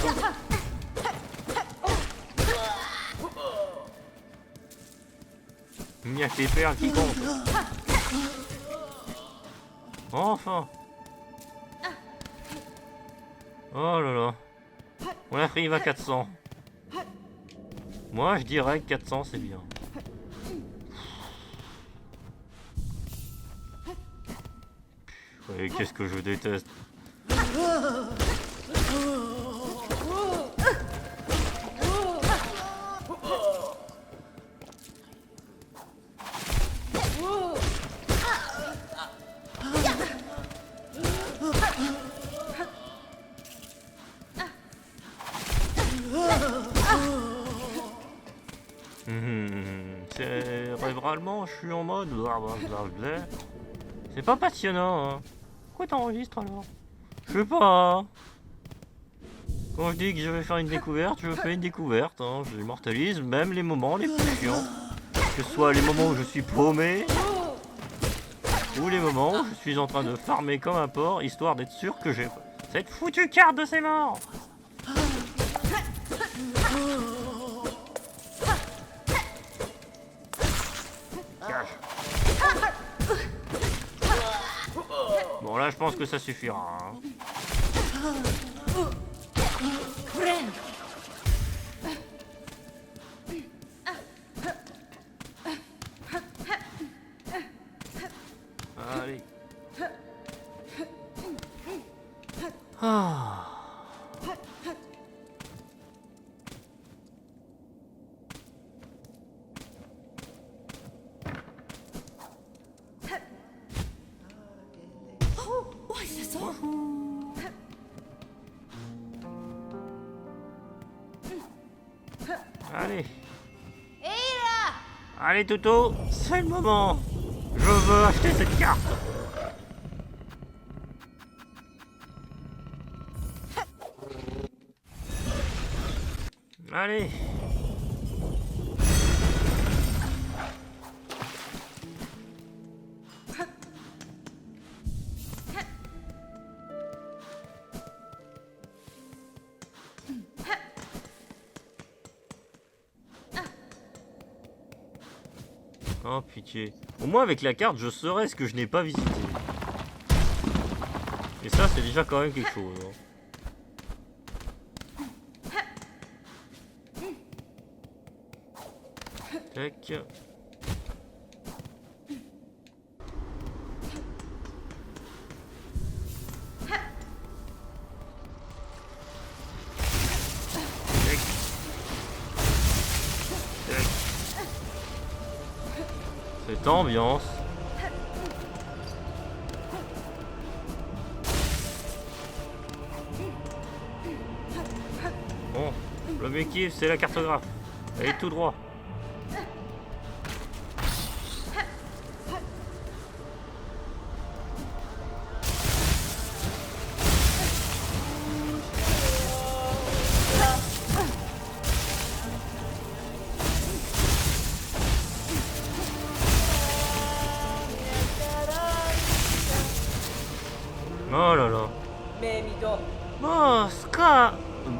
Il n'y a que les perles qui comptent. Enfin. Oh là là. On a pris à 400. Moi je dirais que 400 c'est bien. Et qu'est-ce que je déteste. Cérébralement, je suis en mode blablabla. C'est pas passionnant, hein. Pourquoi t'enregistres alors? Je sais pas. Quand je dis que je vais faire une découverte, je fais une découverte, hein. J'immortalise même les moments les plus chiants. Que ce soit les moments où je suis paumé, ou les moments où je suis en train de farmer comme un porc, histoire d'être sûr que j'ai cette foutue carte de ces morts. Bon là je pense que ça suffira. Hein. Allez. Ah. Allez. Allez Toto, c'est le moment. Je veux acheter cette carte. Allez. Oh pitié. Au moins avec la carte, je saurais ce que je n'ai pas visité. Et ça, c'est déjà quand même quelque chose. Hein. Tac. Tac. Tac. Cette ambiance. Bon, l'objectif c'est la cartographe. Allez tout droit. Oh là là. Boska,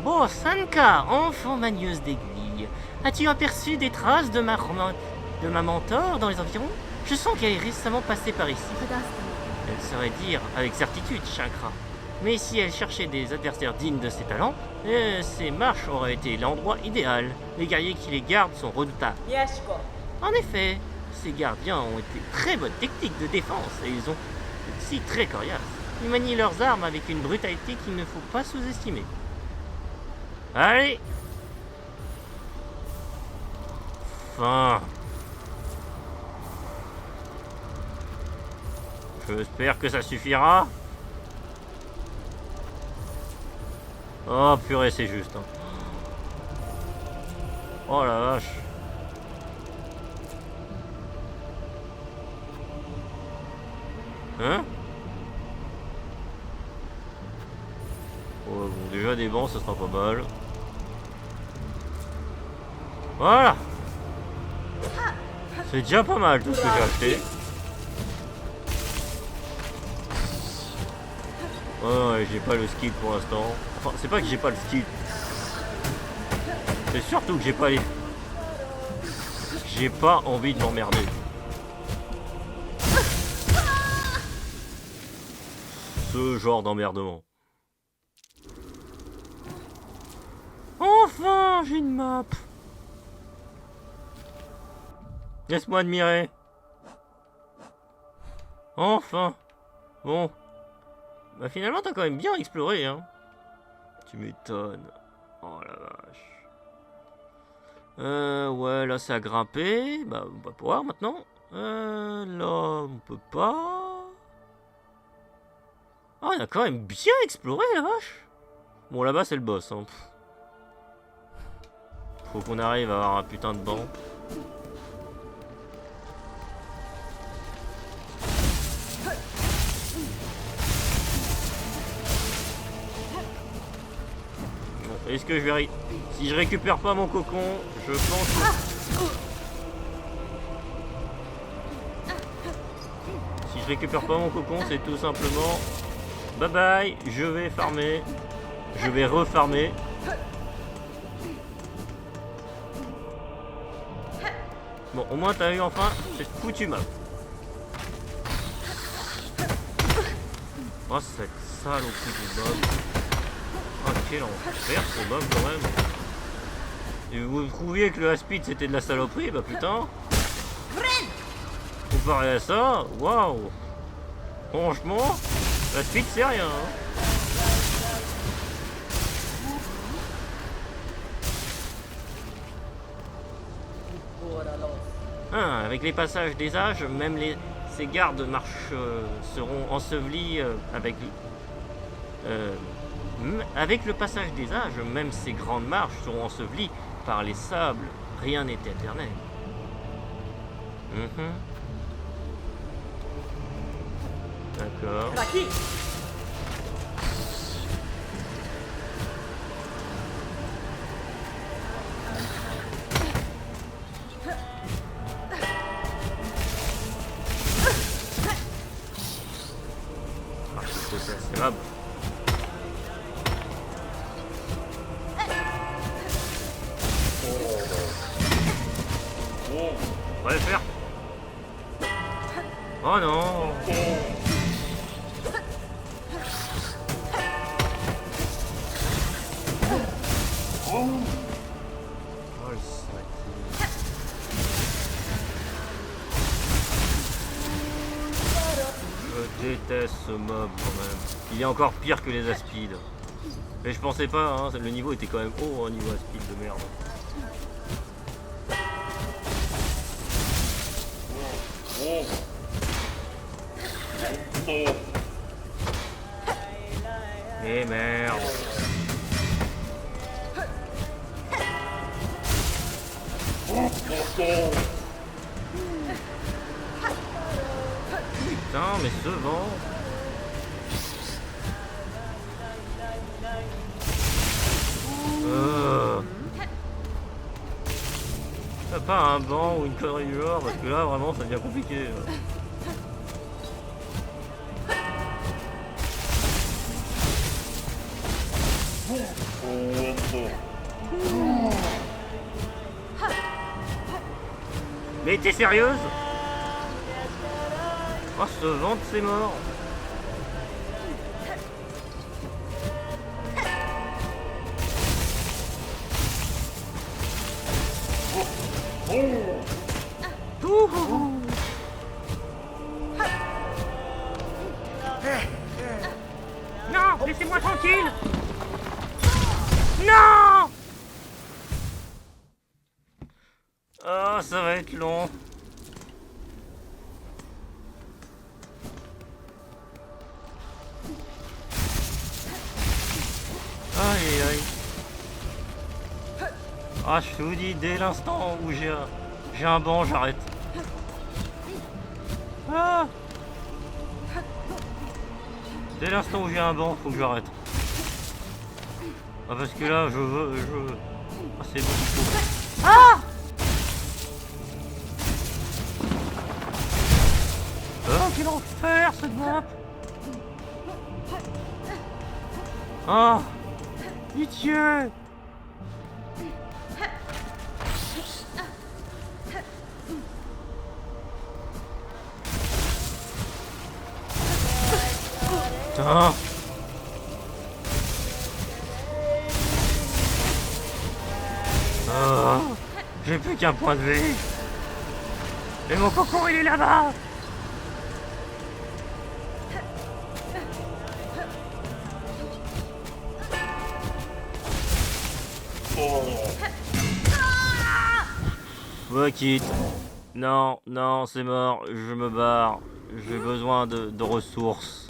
Bosanka. Toi, enfant manieuse d'aiguilles, as-tu aperçu des traces de ma mentor dans les environs? Je sens qu'elle est récemment passée par ici. Elle saurait dire avec certitude, Chakra. Mais si elle cherchait des adversaires dignes de ses talents, ces marches auraient été l'endroit idéal. Les guerriers qui les gardent sont redoutables. En effet, ces gardiens ont été très bonnes techniques de défense et ils ont aussi très coriaces. Ils manient leurs armes avec une brutalité qu'il ne faut pas sous-estimer. Allez! Enfin. J'espère que ça suffira. Oh purée, c'est juste. Hein. Oh la vache. Hein? Oh, bon, déjà des bancs, ça sera pas mal. Voilà. C'est déjà pas mal tout ce que j'ai acheté. Oh, j'ai pas le skill pour l'instant. Enfin, c'est pas que j'ai pas le skill. C'est surtout que j'ai pas les... J'ai pas envie de m'emmerder. Ce genre d'emmerdement. Enfin, j'ai une map. Laisse-moi admirer. Enfin. Bon. Bah finalement, t'as quand même bien exploré, hein. Tu m'étonnes. Oh la vache. Ouais, là, c'est à grimper. Bah, on va pouvoir maintenant. Là, on peut pas. Ah, on a quand même bien exploré, la vache. Bon, là-bas, c'est le boss, hein. Faut qu'on arrive à avoir un putain de banc. Est-ce que je vais... Si je récupère pas mon cocon, je pense que... Si je récupère pas mon cocon, c'est tout simplement... Bye bye, je vais farmer. Je vais refarmer. Bon, au moins t'as eu enfin cette foutue map. Oh, cette saloperie de mob. Oh, quel enfer ce mob quand même. Et vous trouviez que le Aspid c'était de la saloperie? Bah putain. Comparé à ça, waouh. Franchement, l'Aspid c'est rien. Hein. Avec les passages des âges, même ces gardes seront ensevelis avec le passage des âges, même ces grandes marches seront ensevelies par les sables. Rien n'est éternel. D'accord. C'est grave. On va le faire. Oh non. Oh le sac. Je déteste ce mob quand même. Il est encore pire que les Aspides. Mais je pensais pas, hein, le niveau était quand même haut, hein, niveau Aspide de merde. Et merde. Putain, mais ce vent. T'as pas un banc ou une connerie du genre, parce que là vraiment ça devient compliqué. Mais t'es sérieuse? Oh, ce ventre, c'est mort. Ouh. Non, laissez-moi tranquille. Non. Oh, ça va être long. Aïe aïe. Ah, je vous dis, dès l'instant où j'ai un banc, j'arrête. Ah. Dès l'instant où j'ai un banc, faut que j'arrête. Ah, parce que là, je veux... Ah, c'est beaucoup trop. Ah. Oh, quel enfer, cette map. Ah. Pitié. Putain. Oh, j'ai plus qu'un point de vie. Et mon cocon, il est là-bas. Fuck it. Non, non, c'est mort. Je me barre. J'ai besoin de ressources.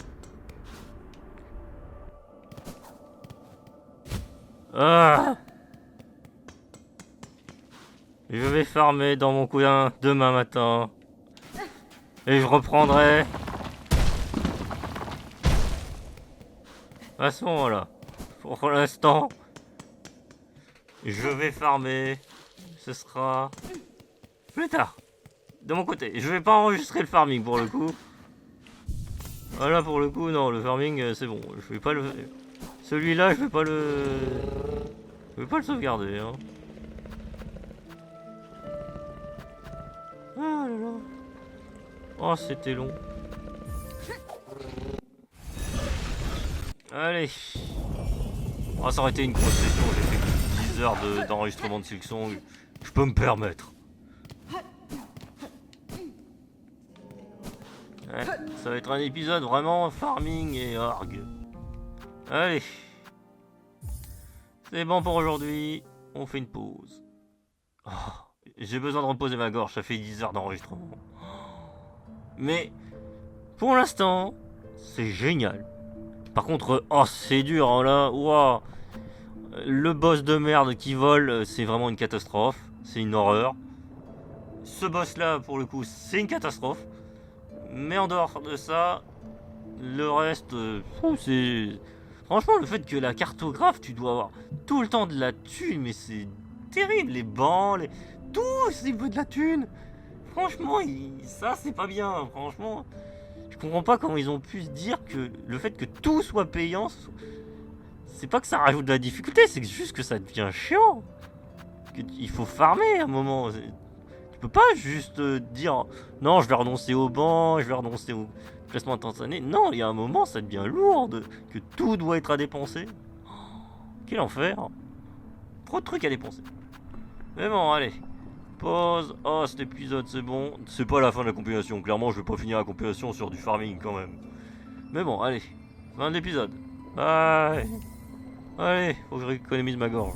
Ah. Je vais farmer dans mon coin demain matin. Et je reprendrai. À ce moment-là, pour l'instant, je vais farmer. Ce sera plus tard. De mon côté, je vais pas enregistrer le farming pour le coup. Voilà, pour le coup, non, le farming, c'est bon. Je vais pas le... Celui-là, je vais pas le... Je vais pas le sauvegarder, hein. Ah là là. Oh, c'était long. Allez. Oh, ça aurait été une grosse session. J'ai fait 10 heures d'enregistrement de Silksong. Je peux me permettre. Ouais, ça va être un épisode vraiment farming et org. Allez. C'est bon pour aujourd'hui. On fait une pause. Oh, j'ai besoin de reposer ma gorge. Ça fait 10 heures d'enregistrement. Mais pour l'instant, c'est génial. Par contre, oh, c'est dur hein, là. Wow. Le boss de merde qui vole, c'est vraiment une catastrophe. C'est une horreur. Ce boss là, pour le coup, c'est une catastrophe. Mais en dehors de ça, le reste, c'est... Franchement, le fait que la cartographe, tu dois avoir tout le temps de la thune, mais c'est terrible. Les bancs, tout, c'est de la thune. Franchement, ça, c'est pas bien. Franchement, je comprends pas comment ils ont pu se dire que le fait que tout soit payant, c'est pas que ça rajoute de la difficulté, c'est juste que ça devient chiant. Il faut farmer à un moment. Tu peux pas juste dire non, je vais renoncer au banc, je vais renoncer au placement instantané. Non, il y a un moment, ça devient lourd que tout doit être à dépenser. Oh, quel enfer. Trop de trucs à dépenser. Mais bon, allez. Pause. Oh, cet épisode, c'est bon. C'est pas la fin de la compilation. Clairement, je vais pas finir la compilation sur du farming quand même. Mais bon, allez. Fin de l'épisode. Bye. Allez, faut que je économise ma gorge.